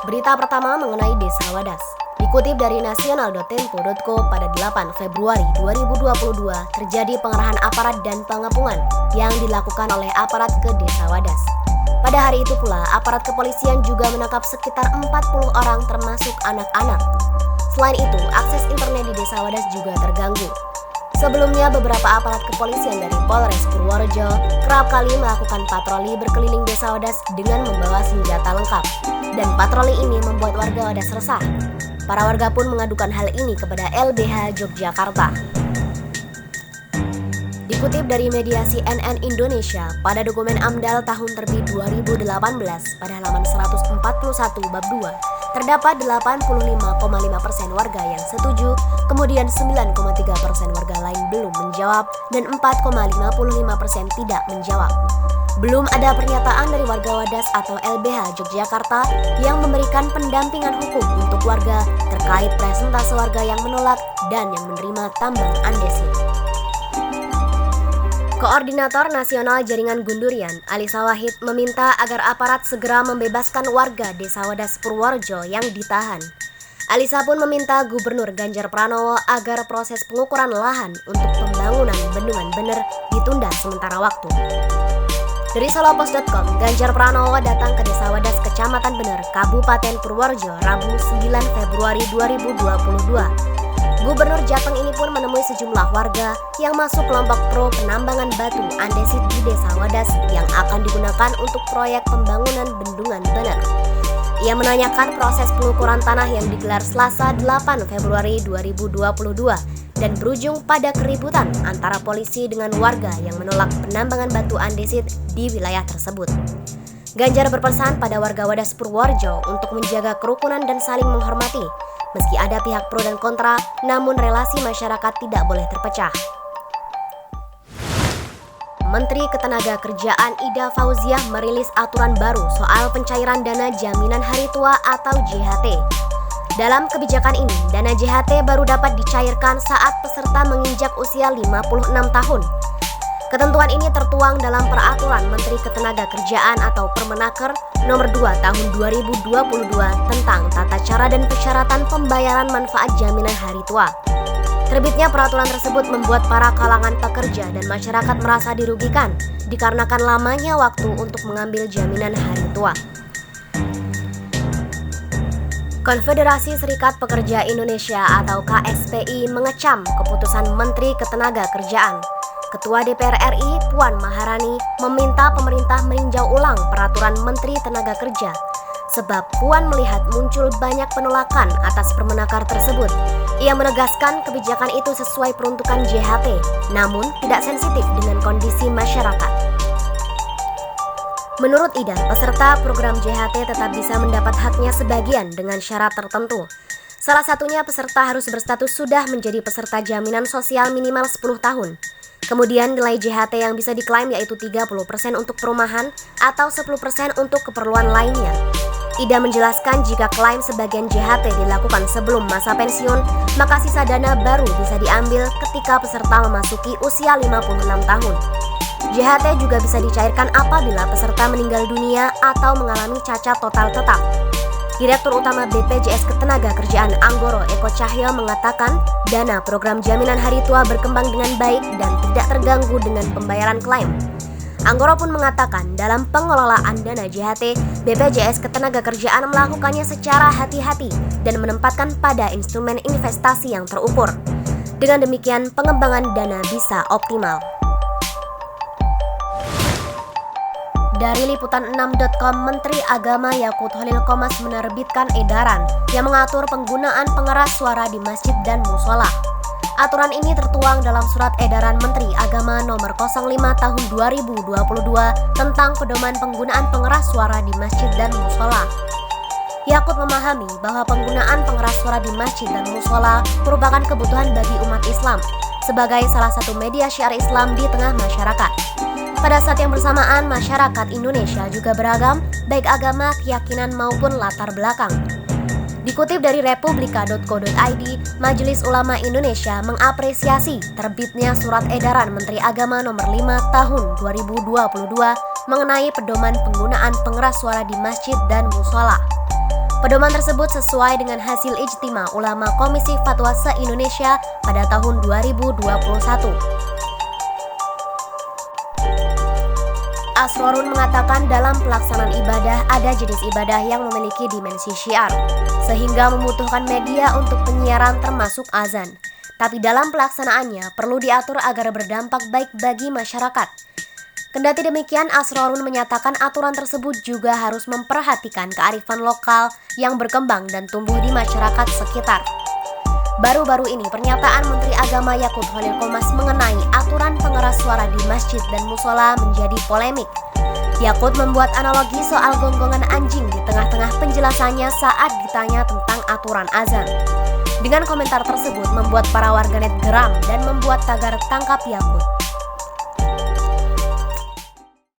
Berita pertama mengenai Desa Wadas. Dikutip dari nasional.tempo.co pada 8 Februari 2022, terjadi pengerahan aparat dan pengepungan yang dilakukan oleh aparat ke Desa Wadas. Pada hari itu pula, aparat kepolisian juga menangkap sekitar 40 orang termasuk anak-anak. Selain itu, akses internet di Desa Wadas juga terganggu. Sebelumnya, beberapa aparat kepolisian dari Polres Purworejo kerap kali melakukan patroli berkeliling Desa Wadas dengan membawa senjata lengkap. Dan patroli ini membuat warga Wadas resah. Para warga pun mengadukan hal ini kepada LBH Yogyakarta. Dikutip dari media CNN Indonesia, pada dokumen AMDAL tahun terbit 2018 pada halaman 141 bab 2, terdapat 85,5% warga yang setuju, kemudian 9,3% warga lain belum menjawab, dan 4,55% tidak menjawab. Belum ada pernyataan dari warga Wadas atau LBH Yogyakarta yang memberikan pendampingan hukum untuk warga terkait presentase warga yang menolak dan yang menerima tambang andesit. Koordinator Nasional Jaringan Gundurian, Alisa Wahid, meminta agar aparat segera membebaskan warga Desa Wadas Purworejo yang ditahan. Alisa pun meminta Gubernur Ganjar Pranowo agar proses pengukuran lahan untuk pembangunan bendungan Bener ditunda sementara waktu. Dari solopos.com, Ganjar Pranowo datang ke Desa Wadas, Kecamatan Bener, Kabupaten Purworejo, Rabu 9 Februari 2022. Gubernur Jateng ini pun menemui sejumlah warga yang masuk kelompok pro penambangan batu andesit di Desa Wadas yang akan digunakan untuk proyek pembangunan bendungan Bener. Ia menanyakan proses pengukuran tanah yang digelar Selasa 8 Februari 2022 dan berujung pada keributan antara polisi dengan warga yang menolak penambangan batu andesit di wilayah tersebut. Ganjar berpesan pada warga Wadas Purworejo untuk menjaga kerukunan dan saling menghormati. Meski ada pihak pro dan kontra, namun relasi masyarakat tidak boleh terpecah. Menteri Ketenagakerjaan Ida Fauziah merilis aturan baru soal pencairan dana jaminan hari tua atau JHT. Dalam kebijakan ini, dana JHT baru dapat dicairkan saat peserta menginjak usia 56 tahun. Ketentuan ini tertuang dalam Peraturan Menteri Ketenagakerjaan atau Permenaker Nomor 2 Tahun 2022 tentang tata cara dan persyaratan pembayaran manfaat jaminan hari tua. Terbitnya peraturan tersebut membuat para kalangan pekerja dan masyarakat merasa dirugikan dikarenakan lamanya waktu untuk mengambil jaminan hari tua. Konfederasi Serikat Pekerja Indonesia atau KSPI mengecam keputusan Menteri Ketenagakerjaan. Ketua DPR RI Puan Maharani meminta pemerintah meninjau ulang peraturan Menteri Tenaga Kerja sebab Puan melihat muncul banyak penolakan atas Permenakar tersebut. Ia menegaskan kebijakan itu sesuai peruntukan JHT, namun tidak sensitif dengan kondisi masyarakat. Menurut Ida, peserta program JHT tetap bisa mendapat haknya sebagian dengan syarat tertentu. Salah satunya peserta harus berstatus sudah menjadi peserta jaminan sosial minimal 10 tahun. Kemudian nilai JHT yang bisa diklaim yaitu 30% untuk perumahan atau 10% untuk keperluan lainnya. Ida menjelaskan jika klaim sebagian JHT dilakukan sebelum masa pensiun, maka sisa dana baru bisa diambil ketika peserta memasuki usia 56 tahun. JHT juga bisa dicairkan apabila peserta meninggal dunia atau mengalami cacat total tetap. Direktur Utama BPJS Ketenagakerjaan Anggoro Eko Cahyo mengatakan dana program jaminan hari tua berkembang dengan baik dan tidak terganggu dengan pembayaran klaim. Anggoro pun mengatakan dalam pengelolaan dana JHT, BPJS Ketenagakerjaan melakukannya secara hati-hati dan menempatkan pada instrumen investasi yang terukur. Dengan demikian, pengembangan dana bisa optimal. Dari liputan6.com, Menteri Agama Yakut Holil Qomas menerbitkan edaran yang mengatur penggunaan pengeras suara di masjid dan mushola. Aturan ini tertuang dalam Surat Edaran Menteri Agama Nomor 05 Tahun 2022 tentang pedoman penggunaan pengeras suara di masjid dan mushola. Yakut memahami bahwa penggunaan pengeras suara di masjid dan mushola merupakan kebutuhan bagi umat Islam sebagai salah satu media syiar Islam di tengah masyarakat. Pada saat yang bersamaan, masyarakat Indonesia juga beragam, baik agama, keyakinan maupun latar belakang. Dikutip dari republika.co.id, Majelis Ulama Indonesia mengapresiasi terbitnya Surat Edaran Menteri Agama Nomor 5 Tahun 2022 mengenai pedoman penggunaan pengeras suara di masjid dan mushola. Pedoman tersebut sesuai dengan hasil ijtima ulama Komisi Fatwa se-Indonesia pada tahun 2021. Asrorun mengatakan dalam pelaksanaan ibadah ada jenis ibadah yang memiliki dimensi syiar, sehingga membutuhkan media untuk penyiaran termasuk azan. Tapi dalam pelaksanaannya perlu diatur agar berdampak baik bagi masyarakat. Kendati demikian, Asrorun menyatakan aturan tersebut juga harus memperhatikan kearifan lokal yang berkembang dan tumbuh di masyarakat sekitar. Baru-baru ini pernyataan Menteri Agama Yakut Holil Qomas mengenai aturan pengeras suara di masjid dan musola menjadi polemik. Yakut membuat analogi soal gonggongan anjing di tengah-tengah penjelasannya saat ditanya tentang aturan azan. Dengan komentar tersebut membuat para warganet geram dan membuat tagar tangkap Yakut.